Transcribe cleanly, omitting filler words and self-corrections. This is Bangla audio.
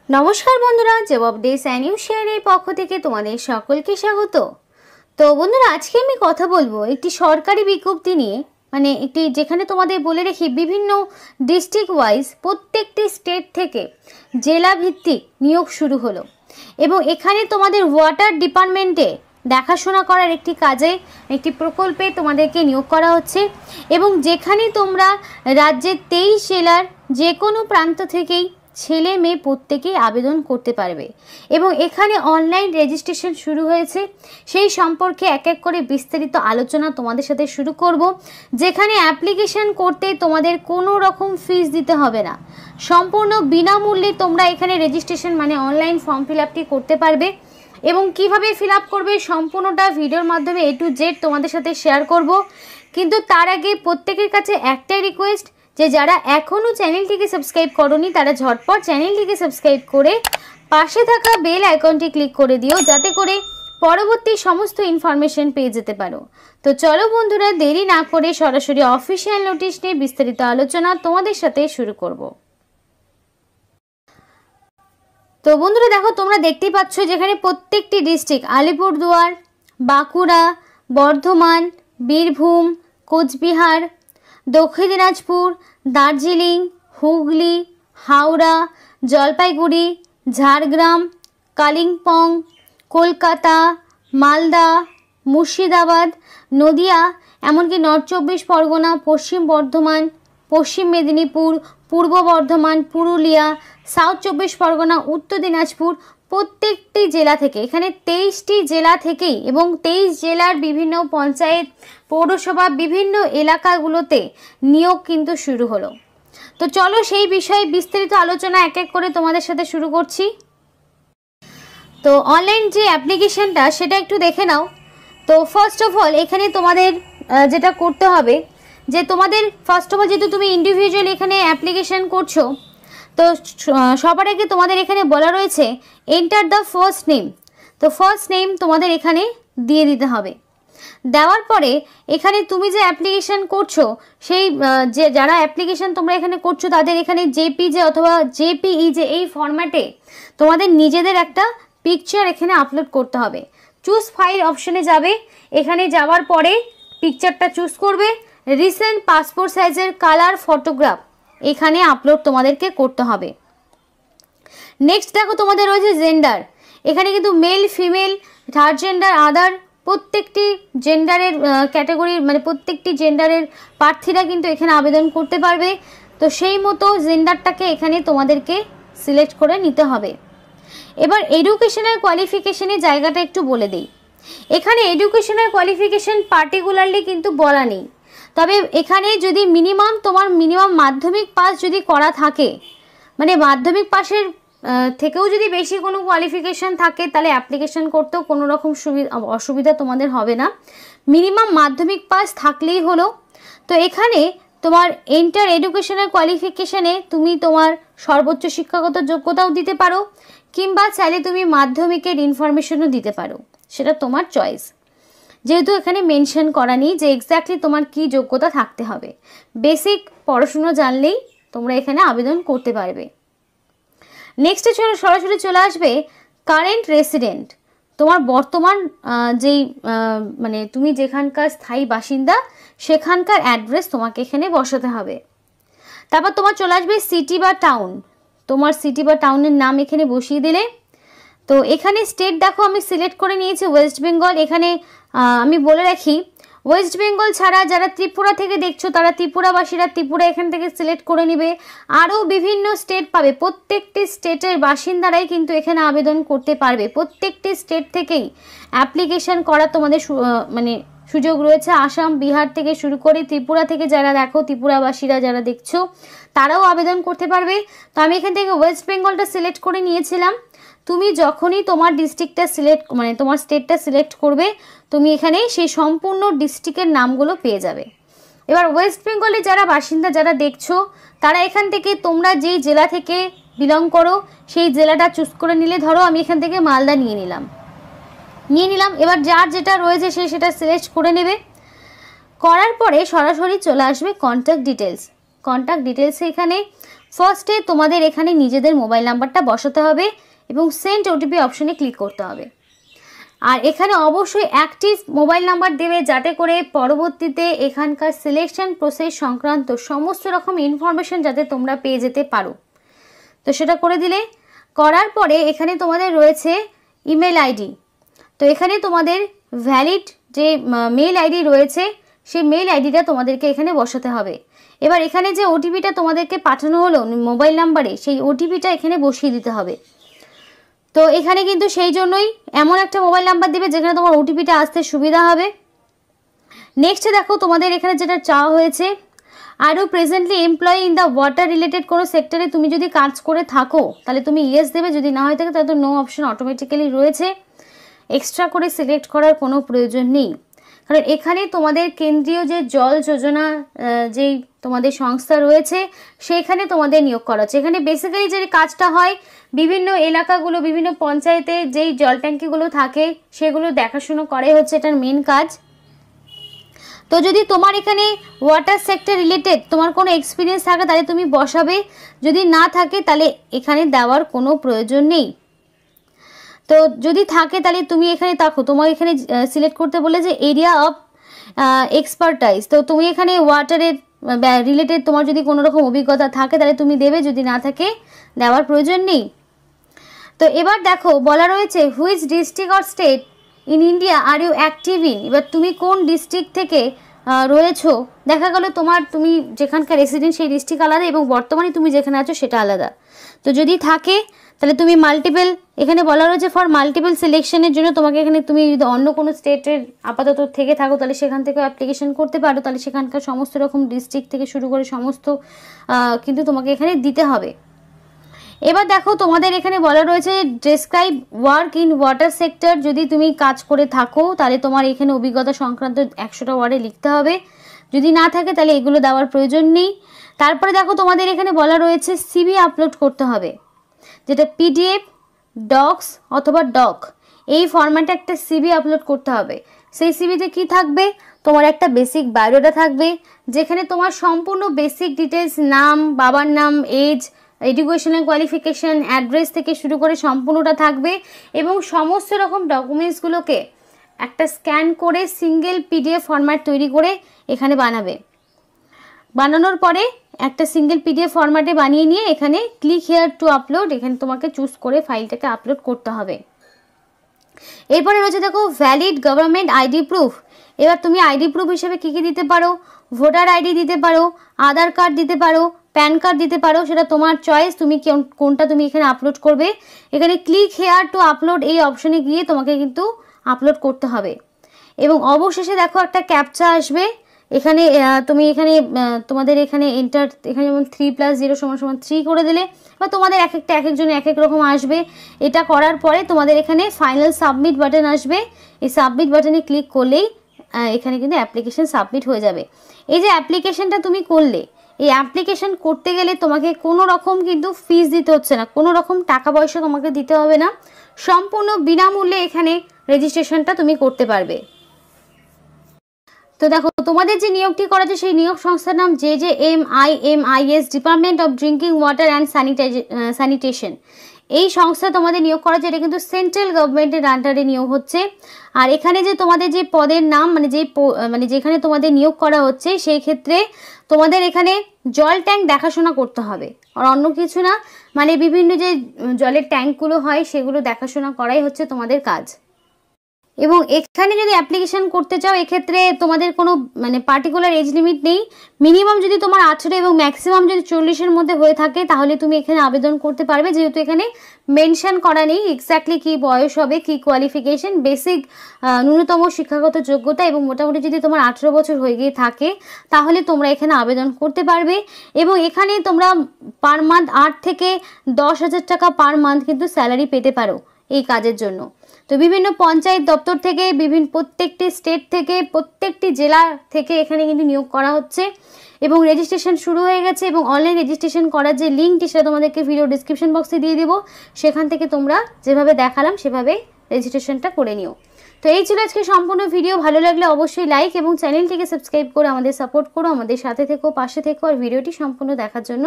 नमस्कार बंधुरा जवाब डेज एन्यू शेयर पक्ष थेके तुम्हादेर सकलके स्वागत। तो बंधुरा आज के आमि कथा बोलबो एकटी सरकारी विज्ञप्ति निये, माने एकटी जेखाने तोमादेर बोले राखी विभिन्न डिस्ट्रिक्ट वाइज प्रत्येकटी स्टेट थेके जेला भित्तिक नियोग शुरू हलो एबं एखाने तोमादेर वाटार डिपार्टमेंटे देखाशोना करार एकटी काजे एकटी प्रकल्पे तोमादेरके नियोग करा हच्छे एबं जेखाने तोमरा राज्येर 23 जेलार जे कोनो प्रान्त थेकेई छेले मेये प्रत्येकेई आवेदन करते पारबे एबं एखाने अनलाइन रेजिस्ट्रेशन शुरू हयेछे सेई सम्पर्के एक एक करे विस्तारित आलोचना तोमादेर साथे शुरू करब। जेखाने अ্যাপ্লিকেশন करते तोमादेर कोनो रकम फिस दिते हबे ना, सम्पूर्ण बिनामूल्ये तोमरा एखाने रेजिस्ट्रेशन माने अनलाइन फर्म फिल आपटी करते पारबे एबं किभाबे फिल आप करबे सम्पूर्णटा भिडियोर माध्यमे ए टू जेड तोमादेर साथे शेयर करब। किन्तु तार आगे प्रत्येकेर काछे एकटाई रिक्वेस्ट जे जारा एखोनो चैनलटिके सबस्क्राइब करोनी तारा झटपट चैनलटिके सबस्क्राइब करे पाशे थाका बेल आइकनटी क्लिक करे दिओ जाते करे परबर्ती समस्त इनफरमेशन पेये जेते पारो। तो चलो बंधुरा देरी ना करे सरासरि अफिशियल नोटिस निये विस्तारित आलोचना तोमादेर साथे शुरू करब। तो बंधुरा देखो तोमरा देखतेई पाচ্ছ जेखाने प्रत्येकटी डिस्ट्रिक्ट आलिपुरदुआर, बाँकुड़ा, बर्धमान, बीरभूम, कोचबिहार, दक्षिण दिनाजपुर, दार्जिलिंग, हुगली, हावड़ा, जलपाईगुड़ी, झाड़ग्राम, कालिम्पोंग, कलकाता, मालदा, मुर्शिदाबाद, नदिया एमनकि नर्थ चब्बिश परगना, पश्चिम बर्धमान, पश्चिम मेदिनीपुर, पूर्व बर्धमान, पुरुलिया, साउथ चब्बिश परगना, उत्तर दिनाजपुर प्रत्येकटी जेला थेके एखाने 23टी जेला थेकेई एबं 23 जेलार विभिन्न पंचायत पौरसभा विभिन्न एलाकागुलोते नियोग किन्तु शुरू हलो। तो चलो सेई विषये विस्तारित आलोचना एक एक करे तोमादेर साथे शुरू करछि। तो अनलाइन जे অ্যাপ্লিকেশনটা सेटा एकटु देखे नाओ। तो फार्स्ट अफ अल एखाने तोमादेर जेटा करते हबे जे तोमादेर फार्स्ट अफ अल जेहेतु तुमि इंडिविजुअल एखाने অ্যাপ্লিকেশন करछो तो सबार आगे तोमादेर एखाने बला रयेछे एंटार द फार्स्ट नेम। तो फार्स्ट नेम तोमादेर एखाने दिए दिते हबे। देওয়ার পরে এখানে তুমি যে অ্যাপ্লিকেশন করছো সেই যে যারা অ্যাপ্লিকেশন তোমরা এখানে করছো তাদের এখানে জেপিজে অথবা জেপিইজে এই ফরম্যাটে তোমাদের নিজেদের একটা পিকচার এখানে আপলোড করতে হবে। চুজ ফাইল অপশনে যাবে, এখানে যাওয়ার পরে পিকচারটা চুজ করবে, রিসেন্ট পাসপোর্ট সাইজের কালার ফটোগ্রাফ এখানে আপলোড তোমাদেরকে করতে হবে। নেক্সট দেখো তোমাদের রয়েছে জেন্ডার, এখানে কিন্তু মেল ফিমেল থার্ড জেন্ডার আদার প্রত্যেকটি জেন্ডারের ক্যাটাগরির মানে প্রত্যেকটি জেন্ডারের প্রার্থীরা কিন্তু এখানে আবেদন করতে পারবে। তো সেই মতো জেন্ডারটাকে এখানে তোমাদেরকে সিলেক্ট করে নিতে হবে। এবার এডুকেশনাল কোয়ালিফিকেশনের জায়গাটা একটু বলে দেই। এখানে এডুকেশনাল কোয়ালিফিকেশন পার্টিকুলারলি কিন্তু বলা নেই, তবে এখানে যদি তোমার মিনিমাম মাধ্যমিক পাস যদি করা থাকে মানে মাধ্যমিক পাশের থেকেও যদি বেশি কোনো কোয়ালিফিকেশন থাকে তাহলে অ্যাপ্লিকেশন করতেও কোনো রকম অসুবিধা তোমাদের হবে না। মিনিমাম মাধ্যমিক পাস থাকলেই হলো। তো এখানে তোমার এন্টার এডুকেশনাল কোয়ালিফিকেশনে তুমি তোমার সর্বোচ্চ শিক্ষাগত যোগ্যতাও দিতে পারো কিংবা চাইলে তুমি মাধ্যমিকের ইনফরমেশনও দিতে পারো, সেটা তোমার চয়েস। যেহেতু এখানে মেনশন করা নেই যে এক্স্যাক্টলি তোমার কি যোগ্যতা থাকতে হবে, বেসিক পড়াশোনা জানলেই তোমরা এখানে আবেদন করতে পারবে। নেক্সটে সরাসরি চলে আসবে কারেন্ট রেসিডেন্ট, তোমার বর্তমান যেই মানে তুমি যেখানকার স্থায়ী বাসিন্দা সেখানকার অ্যাড্রেস তোমাকে এখানে বসাতে হবে। তারপর তোমার চলে আসবে সিটি বা টাউন, তোমার সিটি বা টাউনের নাম এখানে বসিয়ে দিলে। তো এখানে স্টেট দেখো আমি সিলেক্ট করে নিয়েছি ওয়েস্ট বেঙ্গল। এখানে আমি বলে রাখি ওয়েস্ট বেঙ্গল ছাড়া যারা ত্রিপুরা থেকে দেখছো তারা ত্রিপুরাবাসীরা ত্রিপুরা এখান থেকে সিলেক্ট করে নেবে। আরও বিভিন্ন স্টেট পাবে, প্রত্যেকটি স্টেটের বাসিন্দারাই কিন্তু এখানে আবেদন করতে পারবে। প্রত্যেকটি স্টেট থেকেই অ্যাপ্লিকেশন করা তোমাদের মানে সুযোগ রয়েছে। আসাম বিহার থেকে শুরু করে ত্রিপুরা থেকে যারা দেখো ত্রিপুরাবাসীরা যারা দেখছো তারাও আবেদন করতে পারবে। তো আমি এখান থেকে ওয়েস্ট বেঙ্গলটা সিলেক্ট করে নিয়েছিলাম। তুমি যখনই তোমার ডিস্ট্রিক্টটা সিলেক্ট মানে তোমার স্টেটটা সিলেক্ট করবে তুমি এখানে সেই সম্পূর্ণ ডিস্ট্রিক্টের নামগুলো পেয়ে যাবে। এবার ওয়েস্ট বেঙ্গলে যারা বাসিন্দা যারা দেখছো তারা এখান থেকে তোমরা যেই জেলা থেকে বিলং করো সেই জেলাটা চুজ করে নিলে, ধরো আমি এখান থেকে মালদা নিয়ে নিলাম। এবার যার যেটা রয়েছে সে সেটা সিলেক্ট করে নেবে। করার পরে সরাসরি চলে আসবে কন্ট্যাক্ট ডিটেলস। কন্ট্যাক্ট ডিটেলসে এখানে ফার্স্টে তোমাদের এখানে নিজেদের মোবাইল নাম্বারটা বসাতে হবে এবং সেন্ড ওটিপি অপশনে ক্লিক করতে হবে। আর এখানে অবশ্যই অ্যাক্টিভ মোবাইল নাম্বার দেবে, যাতে করে পরবর্তীতে এখানকার সিলেকশন প্রসেস সংক্রান্ত সমস্ত রকম ইনফরমেশন যাতে তোমরা পেয়ে যেতে পারো। তো সেটা করে দিলে, করার পরে এখানে তোমাদের রয়েছে ইমেল আইডি। তো এখানে তোমাদের ভ্যালিড যে মেল আইডি রয়েছে সেই মেল আইডিটা তোমাদেরকে এখানে বসাতে হবে। এবার এখানে যে ওটিপিটা তোমাদেরকে পাঠানো হলো মোবাইল নাম্বারে, সেই ওটিপিটা এখানে বসিয়ে দিতে হবে। তো এখানে কিন্তু সেই জন্যই এমন একটা মোবাইল নাম্বার দেবে যেখানে তোমার ওটিপিটা আসতে সুবিধা হবে। নেক্সটে দেখো তোমাদের এখানে যেটা চাওয়া হয়েছে, আরও presently employee in the water related কোনো সেক্টরে তুমি যদি কাজ করে থাকো তাহলে তুমি ইয়েস দেবে, যদি না হয়ে থাকে তাহলে তো নো অপশন অটোমেটিক্যালি রয়েছে। এক্সট্রা করে সিলেক্ট করার কোনো প্রয়োজন নেই, কারণ এখানে তোমাদের কেন্দ্রীয় যে জল যোজনা যেই তোমাদের সংস্থা রয়েছে সেখানে তোমাদের নিয়োগ করা হচ্ছে। এখানে বেসিক্যালি যে কাজটা হয়, বিভিন্ন এলাকাগুলো, বিভিন্ন পঞ্চায়েতে যেই জল ট্যাঙ্কিগুলো থাকে সেগুলো দেখাশুনো করাই হচ্ছে এটার মেন কাজ। তো যদি তোমার এখানে ওয়াটার সেক্টর রিলেটেড তোমার কোনো এক্সপিরিয়েন্স থাকে তাহলে তুমি বসাবে, যদি না থাকে তাহলে এখানে দেওয়ার কোনো প্রয়োজন নেই। তো যদি থাকে তাহলে তুমি এখানে দেখো, তোমার এখানে সিলেক্ট করতে বলে যে এরিয়া অফ এক্সপার্টাইজ। তো তুমি এখানে ওয়াটারের রিলেটেড তোমার যদি কোনো রকম অভিজ্ঞতা থাকে তাহলে তুমি দেবে, যদি না থাকে দেওয়ার প্রয়োজন নেই। তো এবার দেখো বলা রয়েছে which district or state in India are you active in. এবার তুমি কোন ডিস্ট্রিক্ট থেকে রয়েছো, দেখা গেল তুমি যেখানকার রেসিডেন্ট সেই ডিস্ট্রিক্ট আলাদা এবং বর্তমানে তুমি যেখানে আছো সেটা আলাদা। তো যদি থাকে তাহলে তুমি মাল্টিপল, এখানে বলা রয়েছে ফর মাল্টিপল সিলেকশনের জন্য তোমাকে এখানে, তুমি যদি অন্য কোনো স্টেটের আপাতত থেকে থাকো তাহলে সেখান থেকেও অ্যাপ্লিকেশন করতে পারো, তাহলে সেখানকার সমস্ত রকম ডিস্ট্রিক্ট থেকে শুরু করে সমস্ত কিন্তু তোমাকে এখানে দিতে হবে। এবার দেখো তোমাদের এখানে বলা রয়েছে describe work in water sector. যদি তুমি কাজ করে থাকো তাহলে তোমার এখানে অভিজ্ঞতা সংক্রান্ত 100টা ওয়ার্ডে লিখতে হবে, যদি না থাকে তাহলে এগুলো দেওয়ার প্রয়োজন নেই। তারপরে দেখো তোমাদের এখানে বলা রয়েছে সিভি আপলোড করতে হবে, যেটা পিডিএফ, ডক্স অথবা ডক, এই ফরম্যাটে একটা সিভি আপলোড করতে হবে। সেই সিভিতে কি থাকবে, তোমার একটা বেসিক বায়োডাটা থাকবে যেখানে তোমার সম্পূর্ণ বেসিক ডিটেলস, নাম, বাবার নাম, এজ, এডুকেশনাল কোয়ালিফিকেশন, অ্যাড্রেস থেকে শুরু করে সম্পূর্ণটা থাকবে এবং সমস্ত রকম ডকুমেন্টসগুলোকে একটা স্ক্যান করে সিঙ্গেল পিডিএফ ফরম্যাট তৈরি করে এখানে বানাবে। বানানোর পরে একটা সিঙ্গেল পিডিএফ ফরম্যাটে বানিয়ে নিয়ে এখানে ক্লিক হেয়ার টু আপলোড, এখানে তোমাকে চুজ করে ফাইলটাকে আপলোড করতে হবে। এরপরে রয়েছে দেখো ভ্যালিড গভর্নমেন্ট আইডি প্রুফ। এবার তুমি আইডি প্রুফ হিসেবে কী কী দিতে পারো, ভোটার আইডি দিতে পারো, আধার কার্ড দিতে পারো, প্যান কার্ড দিতে পারো, সেটা তোমার চয়েস, তুমি কোনটা তুমি এখানে আপলোড করবে। এখানে ক্লিক হেয়ার টু আপলোড এই অপশনে গিয়ে তোমাকে কিন্তু আপলোড করতে হবে এবং অবশেষে দেখো একটা ক্যাপচা আসবে। এখানে তুমি এখানে তোমাদের এখানে এন্টার, এখানে যেমন 3+0 = 3 করে দিলে বা তোমাদের এক একজনের এক এক রকম আসবে। এটা করার পরে তোমাদের এখানে ফাইনাল সাবমিট বাটন আসবে, এই সাবমিট বাটনে ক্লিক করলেই এখানে কিন্তু অ্যাপ্লিকেশন সাবমিট হয়ে যাবে। এই যে অ্যাপ্লিকেশনটা তুমি করলে, এই অ্যাপ্লিকেশন করতে গেলে তোমাকে কোনো রকম কিন্তু ফিস দিতে হচ্ছে না, কোনো রকম টাকা পয়সা তোমাকে দিতে হবে না, সম্পূর্ণ বিনামূল্যে এখানে রেজিস্ট্রেশনটা তুমি করতে পারবে। তো দেখো তোমাদের যে নিয়োগটি করা আছে সেই নিয়োগ সংস্থার নাম JJMIMIS, department of drinking water and sanitation. এই সংস্থা তোমাদের নিয়োগ করা আছে, এটা কিন্তু সেন্ট্রাল গভর্নমেন্টের আন্ডারে নিয়োগ হচ্ছে। আর এখানে যে তোমাদের যে পদের নাম, মানে যেখানে তোমাদের নিয়োগ করা হচ্ছে সেই ক্ষেত্রে তোমাদের এখানে জল ট্যাঙ্ক দেখাশোনা করতে হবে, আর অন্য কিছু না, মানে বিভিন্ন যে জলের ট্যাঙ্কগুলো হয় সেগুলো দেখাশোনা করাই হচ্ছে তোমাদের কাজ। এবং এখানে যদি অ্যাপ্লিকেশন করতে চাও এক্ষেত্রে তোমাদের কোনো মানে পার্টিকুলার এজ লিমিট নেই, মিনিমাম যদি তোমার 18 এবং ম্যাক্সিমাম যদি 40-এর মধ্যে হয়ে থাকে তাহলে তুমি এখানে আবেদন করতে পারবে, যেহেতু এখানে মেনশন করা নেই এক্স্যাক্টলি কী বয়স হবে, কী কোয়ালিফিকেশন, বেসিক ন্যূনতম শিক্ষাগত যোগ্যতা এবং মোটামুটি যদি তোমার 18 বছর হয়ে গিয়ে থাকে তাহলে তোমরা এখানে আবেদন করতে পারবে। এবং এখানে তোমরা পার মান্থ 8 থেকে 10,000 টাকা পার মান্থ কিন্তু স্যালারি পেতে পারো এই কাজের জন্য। তো বিভিন্ন পঞ্চায়েত দপ্তর থেকে, প্রত্যেকটি স্টেট থেকে, প্রত্যেকটি জেলা থেকে এখানে কিন্তু নিয়োগ করা হচ্ছে এবং রেজিস্ট্রেশন শুরু হয়ে গেছে। এবং অনলাইন রেজিস্ট্রেশন করার যে লিঙ্কটি সেটা তোমাদেরকে ভিডিও ডিসক্রিপশন বক্সে দিয়ে দেবো, সেখান থেকে তোমরা যেভাবে দেখালাম সেভাবে রেজিস্ট্রেশনটা করে নিও। তো এই ছিল আজকে সম্পূর্ণ ভিডিও। ভালো লাগলে অবশ্যই লাইক এবং চ্যানেলটিকে সাবস্ক্রাইব করে আমাদের সাপোর্ট করো, আমাদের সাথে থেকো, পাশে থেকো। আর ভিডিওটি সম্পূর্ণ দেখার জন্য